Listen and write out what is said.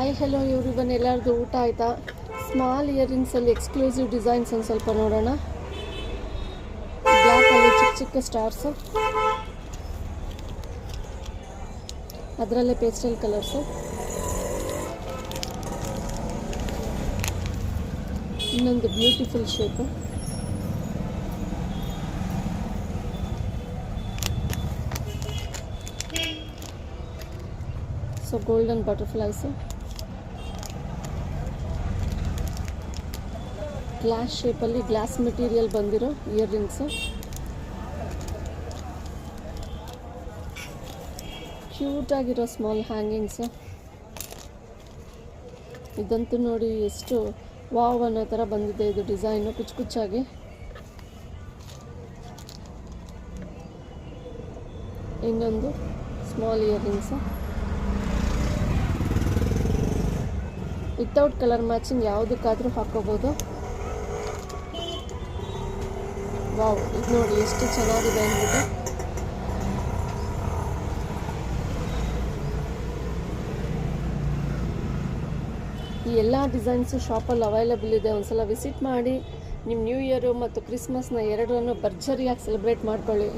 Hi hello everyone, ಎಲ್ಲರದು ಊಟ ಆಯಿತಾ? ಸ್ಮಾಲ್ ಇಯರಿಂಗ್ಸಲ್ಲಿ ಎಕ್ಸ್ಕ್ಲೂಸಿವ್ ಡಿಸೈನ್ಸ್ ಒಂದು ಸ್ವಲ್ಪ ನೋಡೋಣ. ಬ್ಲ್ಯಾಕಲ್ಲಿ ಚಿಕ್ಕ ಚಿಕ್ಕ ಸ್ಟಾರ್ಸು, ಅದರಲ್ಲೇ ಪೇಸ್ಟಲ್ ಕಲರ್ಸು, ಇನ್ನೊಂದು beautiful shape, so golden butterflies, glass ಶೇಪಲ್ಲಿ ಗ್ಲಾಸ್ ಮೆಟೀರಿಯಲ್ ಬಂದಿರೋ ಇಯರಿಂಗ್ಸು, ಕ್ಯೂಟಾಗಿರೋ ಸ್ಮಾಲ್ ಹ್ಯಾಂಗಿಂಗ್ಸು. ಇದಂತೂ ನೋಡಿ ಎಷ್ಟು ವಾವ್ ಅನ್ನೋ ಥರ ಬಂದಿದೆ ಇದು ಡಿಸೈನು, ಕುಚ್ಚು ಕುಚ್ಚಾಗಿ. ಇನ್ನೊಂದು small earrings without colour matching ಯಾವುದಕ್ಕಾದರೂ ಹಾಕೋಬೋದು. ವಾವ್, ಇದು ನೋಡಿ ಎಷ್ಟು ಚೆನ್ನಾಗಿದೆ ಅಂದ್ಬಿಟ್ಟು. ಈ ಎಲ್ಲ ಡಿಸೈನ್ಸು ಶಾಪಲ್ಲಿ ಅವೈಲೇಬಲ್ ಇದೆ. ಒಂದ್ಸಲ ವಿಸಿಟ್ ಮಾಡಿ ನಿಮ್ಮ ನ್ಯೂ ಇಯರು ಮತ್ತು ಕ್ರಿಸ್ಮಸ್ನ ಎರಡರನ್ನು ಭರ್ಜರಿಯಾಗಿ ಸೆಲೆಬ್ರೇಟ್ ಮಾಡ್ಕೊಳ್ಳಿ.